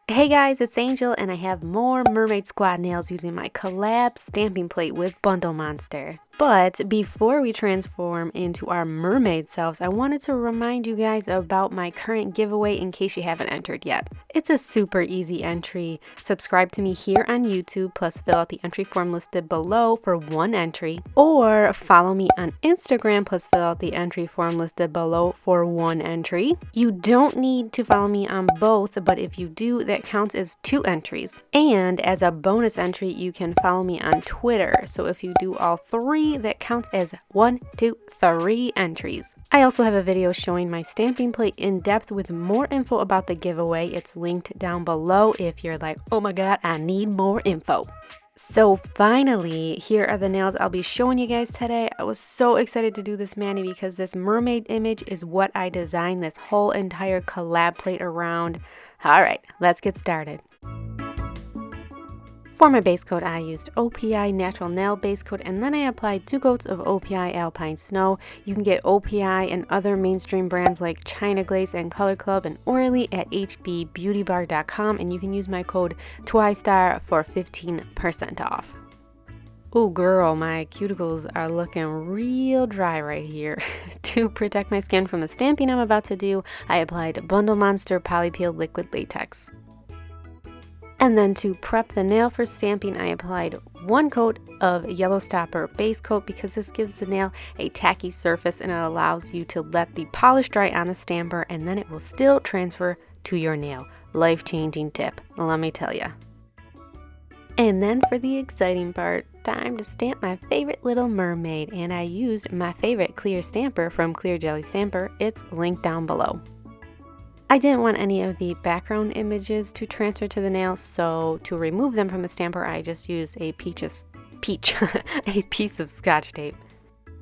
Hey guys, it's Angel and I have more Mermaid Squad nails using my Collab stamping plate with Bundle Monster. But before we transform into our mermaid selves, I wanted to remind you guys about my current giveaway in case you haven't entered yet. It's a super easy entry. Subscribe to me here on YouTube, plus fill out the entry form listed below for one entry, or follow me on Instagram, plus fill out the entry form listed below for one entry. You don't need to follow me on both, but if you do, that counts as 2 entries. And as a bonus entry, you can follow me on Twitter. So if you do all 3, that counts as 1, 2, 3 entries. I also have a video showing my stamping plate in depth with more info about the giveaway. It's linked down below if you're like, oh my god, I need more info. So finally, here are the nails I'll be showing you guys today. I was so excited to do this mani because this mermaid image is what I designed this whole entire collab plate around. Alright, let's get started. For my base coat, I used OPI Natural Nail Base Coat, and then I applied 2 coats of OPI Alpine Snow. You can get OPI and other mainstream brands like China Glaze and Color Club and Orly at hbbeautybar.com, and you can use my code TWISTAR for 15% off. Oh girl, my cuticles are looking real dry right here. To protect my skin from the stamping I'm about to do, I applied Bundle Monster Polypeel Liquid Latex. And then to prep the nail for stamping, I applied 1 coat of Yellow Stopper Base Coat because this gives the nail a tacky surface and it allows you to let the polish dry on the stamper, and then it will still transfer to your nail. Life-changing tip, let me tell ya. And then for the exciting part, time to stamp my favorite little mermaid, and I used my favorite clear stamper from Clear Jelly Stamper. It's linked down below. I didn't want any of the background images to transfer to the nail, so to remove them from the stamper, I just used a piece of Scotch tape.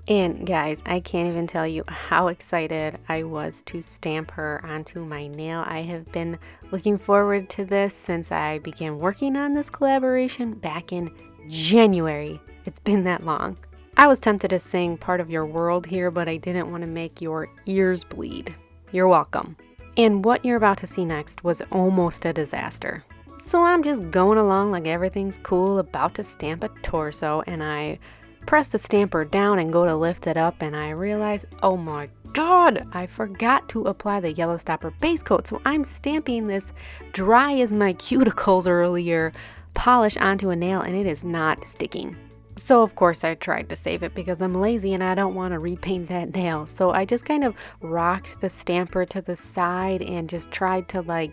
And guys, I can't even tell you how excited I was to stamp her onto my nail. I have been looking forward to this since I began working on this collaboration back in January. It's been that long. I was tempted to sing Part of Your World here, but I didn't want to make your ears bleed. You're welcome. And what you're about to see next was almost a disaster. So I'm just going along like everything's cool, about to stamp a torso, and I press the stamper down and go to lift it up, and I realize, oh my god, I forgot to apply the Yellow Stopper Base Coat. So I'm stamping this dry as my cuticles earlier polish onto a nail, and it is not sticking. So of course I tried to save it because I'm lazy and I don't want to repaint that nail. So I just kind of rocked the stamper to the side and just tried to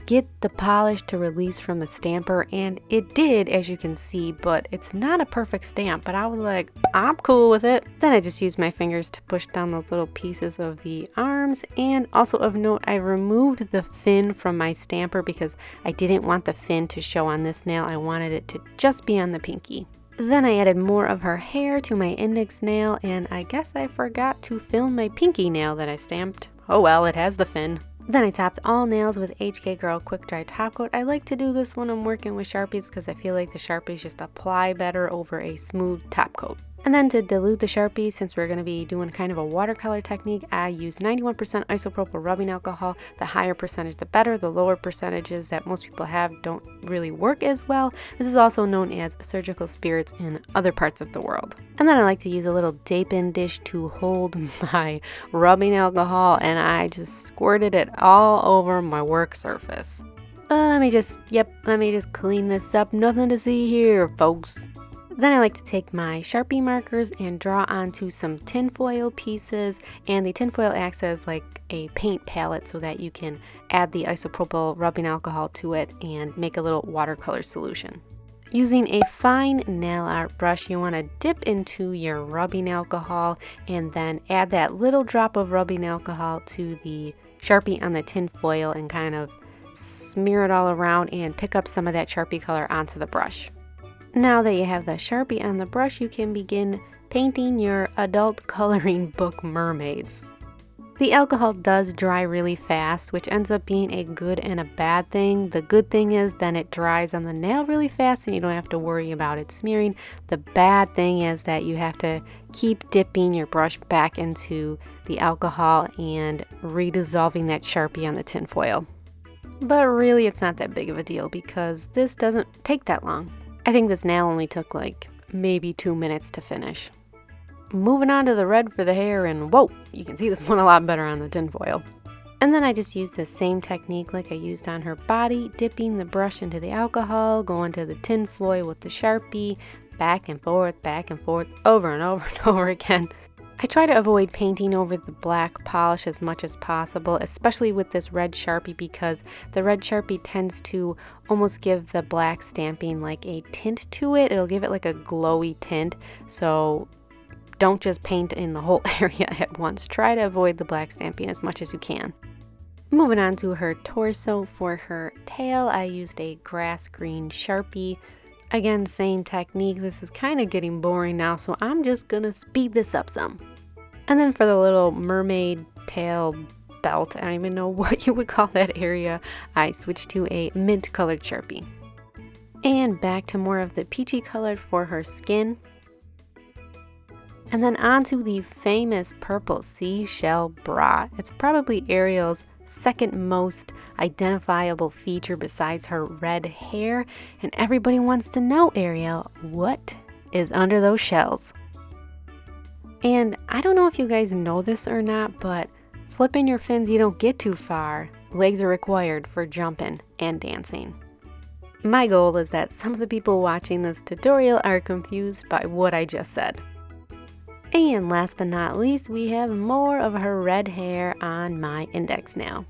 get the polish to release from the stamper, and it did, as you can see, but it's not a perfect stamp. But I was like, I'm cool with it. Then I just used my fingers to push down those little pieces of the arms. And also of note, I removed the fin from my stamper because I didn't want the fin to show on this nail. I wanted it to just be on the pinky. Then I added more of her hair to my index nail, and I guess I forgot to film my pinky nail that I stamped. Oh well, it has the fin. Then I topped all nails with HK Girl Quick Dry Top Coat. I like to do this when I'm working with Sharpies because I feel like the Sharpies just apply better over a smooth top coat. And then to dilute the Sharpie, since we're going to be doing kind of a watercolor technique, I use 91% isopropyl rubbing alcohol. The higher percentage, the better. The lower percentages that most people have don't really work as well. This is also known as surgical spirits in other parts of the world. And then I like to use a little dip-in dish to hold my rubbing alcohol, and I just squirted it all over my work surface. Let me just clean this up. Nothing to see here, folks. Then I like to take my Sharpie markers and draw onto some tinfoil pieces, and the tinfoil acts as like a paint palette so that you can add the isopropyl rubbing alcohol to it and make a little watercolor solution. Using a fine nail art brush, you want to dip into your rubbing alcohol and then add that little drop of rubbing alcohol to the Sharpie on the tinfoil and kind of smear it all around and pick up some of that Sharpie color onto the brush. Now that you have the Sharpie on the brush, you can begin painting your adult coloring book mermaids. The alcohol does dry really fast, which ends up being a good and a bad thing. The good thing is then it dries on the nail really fast and you don't have to worry about it smearing. The bad thing is that you have to keep dipping your brush back into the alcohol and redissolving that Sharpie on the tinfoil. But really, it's not that big of a deal because this doesn't take that long. I think this nail only took like maybe 2 minutes to finish. Moving on to the red for the hair, and whoa, you can see this one a lot better on the tinfoil. And then I just used the same technique like I used on her body, dipping the brush into the alcohol, going to the tinfoil with the Sharpie, back and forth, over and over and over again. I try to avoid painting over the black polish as much as possible, especially with this red Sharpie, because the red Sharpie tends to almost give the black stamping like a tint to it. It'll give it like a glowy tint, so don't just paint in the whole area at once. Try to avoid the black stamping as much as you can. Moving on to her torso. For her tail, I used a grass green Sharpie. Again, same technique. This is kind of getting boring now, so I'm just gonna speed this up some. And then for the little mermaid tail belt, I don't even know what you would call that area, I switched to a mint colored Sharpie. And back to more of the peachy colored for her skin. And then onto the famous purple Seashell Bra. It's probably Ariel's second most identifiable feature besides her red hair, and everybody wants to know, Ariel, what is under those shells? And I don't know if you guys know this or not, but flipping your fins, you don't get too far. Legs are required for jumping and dancing. My goal is that some of the people watching this tutorial are confused by what I just said. And last but not least, we have more of her red hair on my index nail.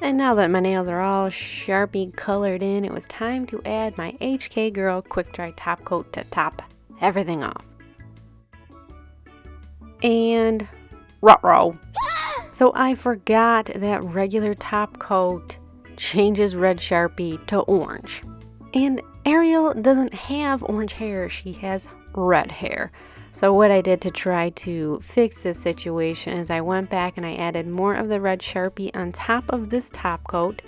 And now that my nails are all Sharpie colored in, it was time to add my HK Girl Quick Dry Top Coat to top everything off. And ruh-roh. So I forgot that regular top coat changes red Sharpie to orange. And Ariel doesn't have orange hair, she has red hair. So what I did to try to fix this situation is I went back and I added more of the red Sharpie on top of this top coat.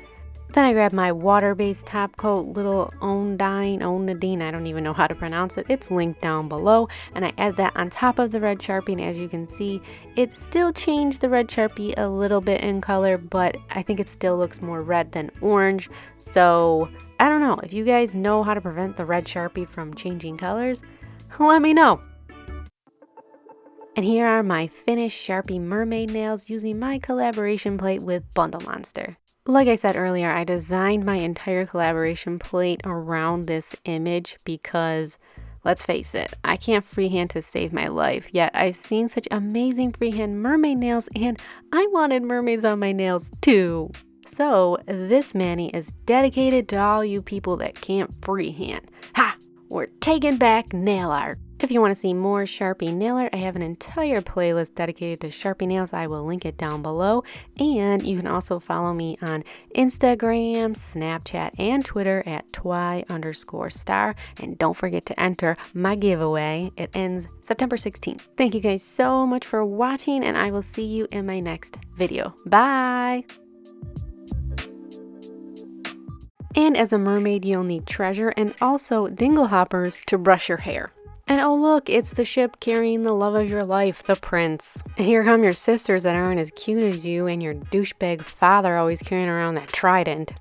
Then I grabbed my water-based top coat, little Onadine, I don't even know how to pronounce it. It's linked down below. And I added that on top of the red Sharpie, and as you can see, it still changed the red Sharpie a little bit in color, but I think it still looks more red than orange. So I don't know, if you guys know how to prevent the red Sharpie from changing colors, let me know. And here are my finished Sharpie mermaid nails using my collaboration plate with Bundle Monster. Like I said earlier, I designed my entire collaboration plate around this image because, let's face it, I can't freehand to save my life, yet I've seen such amazing freehand mermaid nails and I wanted mermaids on my nails too. So this mani is dedicated to all you people that can't freehand. Ha! We're taking back nail art. If you want to see more Sharpie nail art, I have an entire playlist dedicated to Sharpie nails. I will link it down below. And you can also follow me on Instagram, Snapchat, and Twitter at twy_star. And don't forget to enter my giveaway. It ends September 16th. Thank you guys so much for watching, and I will see you in my next video. Bye! And as a mermaid, you'll need treasure and also dinglehoppers to brush your hair. And oh look, it's the ship carrying the love of your life, the prince. And here come your sisters that aren't as cute as you and your douchebag father always carrying around that trident.